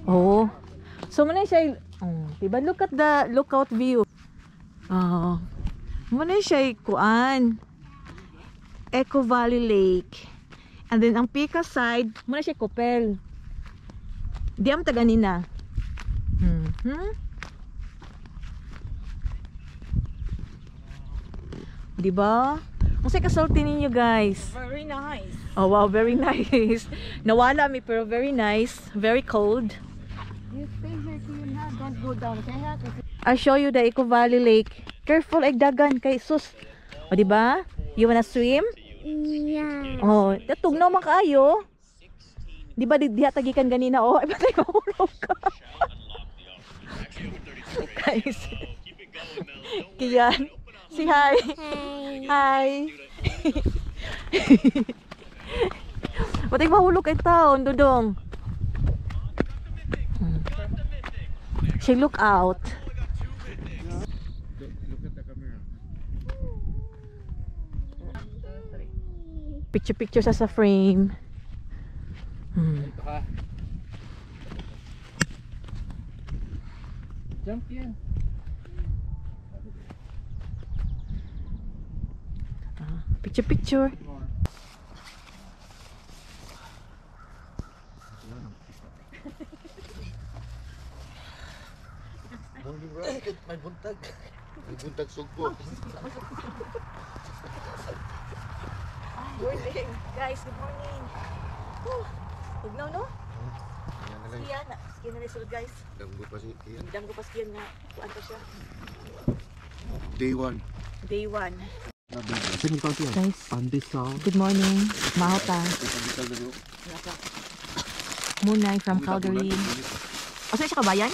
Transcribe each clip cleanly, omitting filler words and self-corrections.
Oh. So muna siya, diba? Look at the lookout view. Oh. Muna siya kuan. Echo Valley Lake. And then ang Pika side, muna siya Copel. Di am taganina. Diba? Ang sa kasulti ninyo guys. Very nice. Oh wow, very nice. Nawala mi pero very nice. Very cold. You stay here till you now. Don't go down. Kaya I'll show you the Echo Valley Lake. Careful, dagan kay sus. O diba? You wanna swim? yeah. Oh, tugnaw man kaayo. Diba diha tagikan ganina oh, ay patay mahulog ka. Guys. Kiyan. Say hi. Hi. Patay mahulog kay taon, Dudong. She look out. Picture sa frame. Jump yan. Picture. May buntag. May buntag sugpo. Morning, guys. Good morning. Tugnaw no? Skiyan na. Skiyan na result guys. Damgo pa si Ian. Damgo pa skiyan nga. Kuan pa siya. Day 1. Day 1. Guys, Good morning. Mahota. Munay from Calgary. O saan siya kabayan?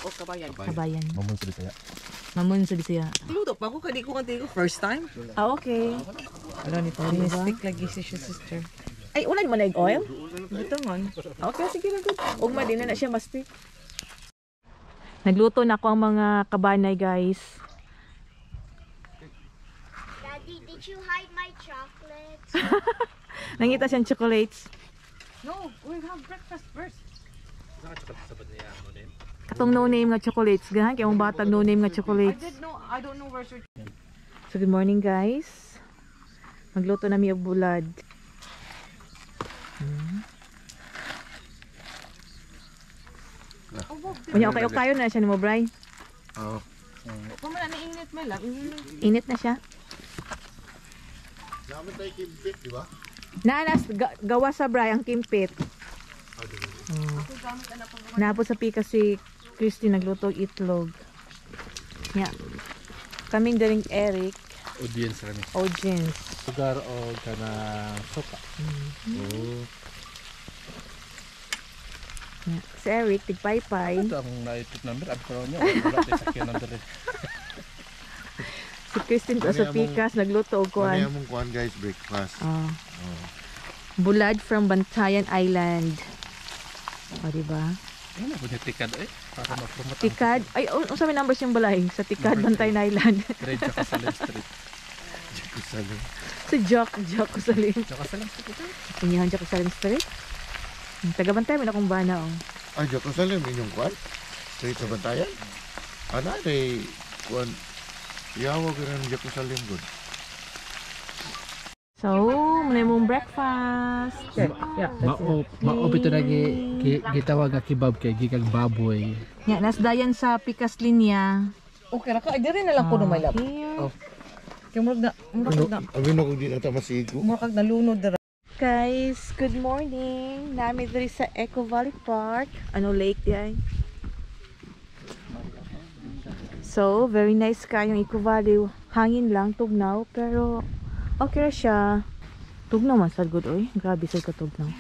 O kabayan. Kabayan. Mamon sa Bisaya. Mamon sa Bisaya. Luto pa ako. Kadi ko kanti ko. First time. Ah, okay. Ano ni Tony? Stick lagi si sister. Ay, ulan mo na yung oil? Ito man. Okay, sige na good. Ugma din na siya masti. Nagluto na ako ang mga kabanay, guys. Daddy, did you hide my chocolates? Nangita siyang chocolates. No, we have breakfast first. Katong no name nga chocolates. Gahan kaya mong batang no name nga chocolates. I don't know where's your... So good morning guys. Magluto na mi og bulad. Unya okay kayo na siya ni mo, Bray. Oo. Kung man nainit may lang. Init na siya. Namin tayo kimpit, di ba? Nanas gawa sa Bray ang kimpit. Napo sa pika si Christy nagluto og itlog. Yeah. Kaming daling Eric. audience kami. Audience. Lugar o kana soka. Oh. Yeah. Si Eric, tigpaypay. Ito ang naitip number. Abi ko niya. Wala tayo sakyan number eh. Si Christine ko sa pikas, nagluto og Ano kuan. yung mong kuhan guys, breakfast. Bulad from Bantayan Island. O, diba? Ano po niya tikad eh? Para ma-promote ang Tikad. Ay, unsa may numbers yung balay? Sa Tikad, Bantayan Island. trade sa Kasalan Street. Kusalo. Si Jock Kusalim. Sa Kasalan Street ito. Inyahan Jock Kusalim Street. Taga-Bantay, may akong bana, oh. Ah, Diyo Kusalim, inyong kuhan? Straight sa Bantayan? Ano, ay kuhan. Iyawa ko rin Diyo Kusalim good. So, muna mong breakfast. Maop ito na gitawag nga kebab kay gigang baboy. Yeah, nasdayan sa Pikas Linya. Okay na ka. Ay, diri na lang ko may lap. Here. Kaya murag na. Abin ako di na masigo. Murag nalunod dira. Guys, good morning. Nami diri sa Echo Valley Park. Ano lake di ay? So, very nice kayong Echo Valley. Hangin lang, tugnaw, pero okay ra siya. Tugnaw man sad good oy. Grabe sad ka tugnaw.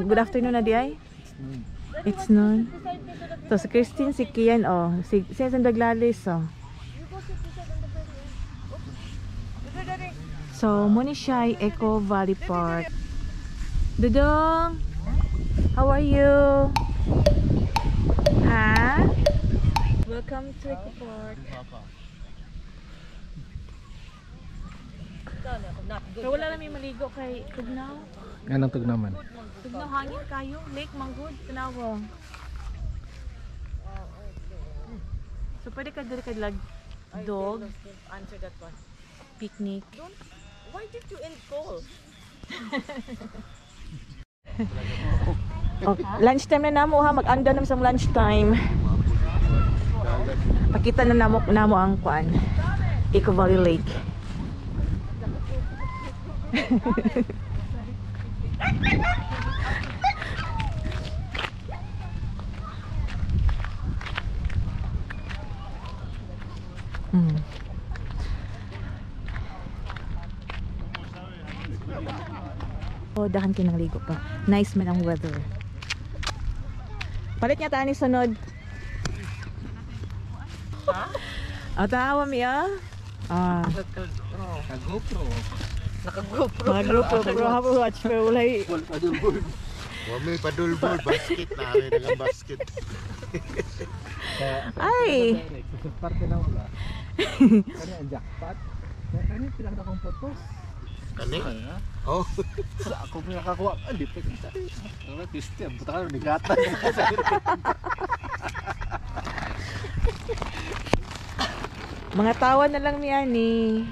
Good afternoon na di ay? It's noon. So, si Christine, si Kian, oh. Si Sandaglalis, oh. So, muna siya ay Echo Valley Park. Dudong! How are you? Ha? Welcome to Echo Park. Pero wala na may maligo kay Tugnaw. Anong tugnaman? Tugnaw hangin kayo. Lake Manggod, tanawa. So pwede ka dali ka lag dog. Answer that one. Picnic. Why did you end call? Oh, lunchtime na namo ha, mag-anda na sa lunchtime. Pakita na namo ang kuan. Eco Valley Lake. Oh, dahan kinang ligo pa. Nice man ang weather. Palit niya tani sunod. Ha? Tawa mi ah. Nag-GoPro. Naka-GoPro pero habo watch pero walay. Wa may padulbol basket na may dagang basket. Ay. Sa parte na wala. Kani ang jackpot. Kani pila na akong photos. Kani? Oh. Sa ako pinakakuha. Hindi pa kita. Wala tiste. Buta ka ni gata. Mga tawa na lang mi ani.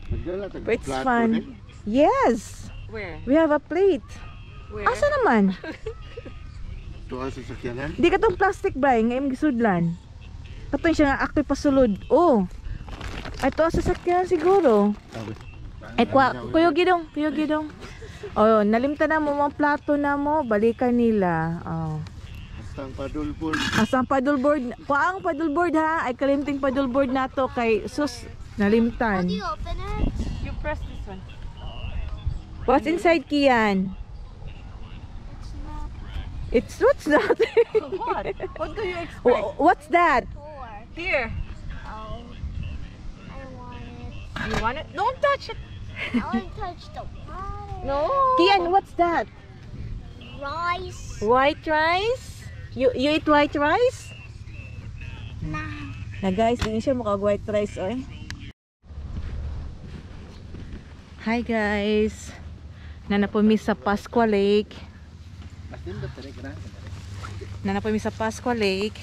Magdala tag But it's plato fun. ni. Yes. Where? We have a plate. Where? Asa naman? Tuwa sa sakyanan. Di ka tong plastic ba? Ngayon gisudlan. Katong siya nga akto'y pasulod. Oh. Ay to sa sakyan siguro. Ay kuyo gidong. Oh, nalimta na mo mga plato na mo, balikan nila. Oh. Astang padulbol. Asang paddleboard, kuang paddleboard ha, ay kalimting paddleboard nato kay sus nalimtan. Do you open it? You press this one. What's inside Kian? It's not What's that? What? What do you expect? What's that? four. Here. Oh, I want it. You want it? Don't touch it. I want to touch the water. No. Kian, what's that? Rice. White rice? You eat white rice? Nah. Na guys, hindi siya mukha white rice oy. Hi guys. Nanapumi sa Pasqua Lake. Nanapumi sa Pasqua Lake.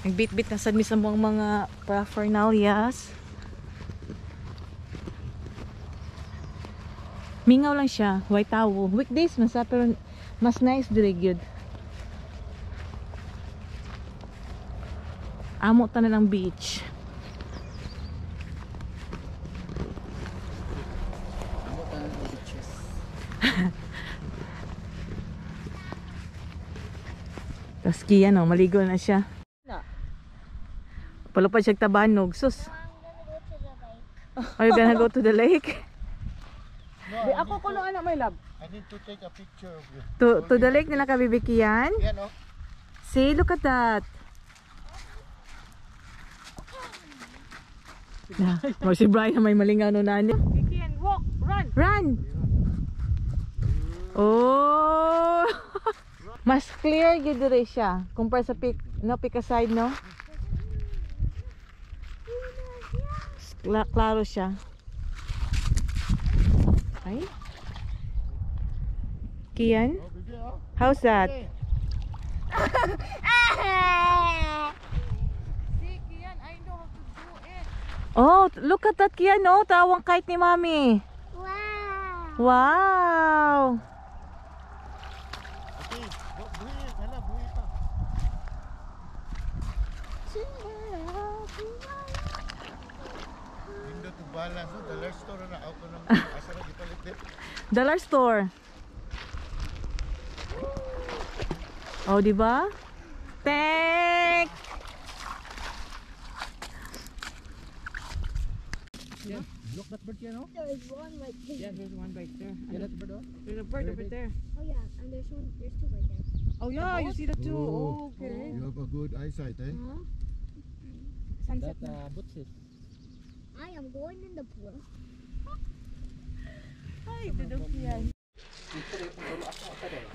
Nagbit-bit na sad mi sa mga paraphernalias. Mingaw lang siya, white towel. Weekdays mas pero mas nice diri gyud. Amo ta na lang beach. Tapos Kian, oh, maligo na siya. Palupad siya tabanog. Sus. I'm gonna go to the lake. Are you gonna go to the lake? Di ako kuno anak my love. I need to take a picture of you. To the lake na nakabibikian? Yan oh. See, look at that. Na, si Brian na may malingaw no na niya. Kian, walk, run. Run! Oh! Mas clear gid diri siya compare sa Pika side, no? Klaro siya. Ay. Kian? How's that? See, Kian, I know how to do it. Oh, look at that Kian, no? Tawang kite ni Mami. Wow. Wow! Okay, buhi, hala buhi pa. Indo to balance no, dollar store na ako na asa ra gipalit din. Dollar store. Oh, di ba? Tek! Look that bird yan, no? There's one right there. Yeah, there's one right there. Yan that bird, oh. There's a bird over there. Oh yeah, and there's two right there. Oh yeah, you see the two. Oh. Oh, okay. You have a good eyesight, eh? Huh? Sunset. Butsis. I am going in the pool. Ay, dudok yan.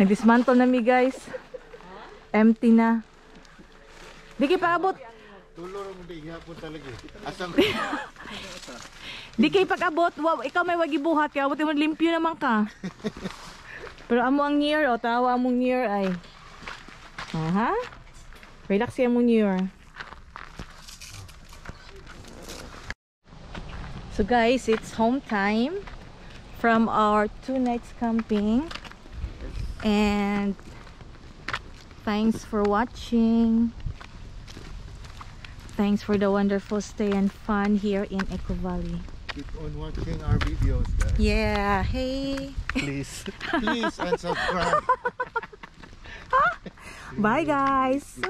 Nag-dismantle na mi guys. Empty na. Di kay paabot. Tulor mo di ihapon talaga. Asam Di kay pag-abot, wow, ikaw may wagi buhat kaya abot mo limpyo naman ka. Pero amo ang near o tawa among near ay. Aha. Relax ya mo near. So guys, it's home time from our 2 nights camping. And thanks for watching. Thanks for the wonderful stay and fun here in Echo Valley. keep on watching our videos, guys. Yeah, hey. Please. Please and subscribe. Bye guys.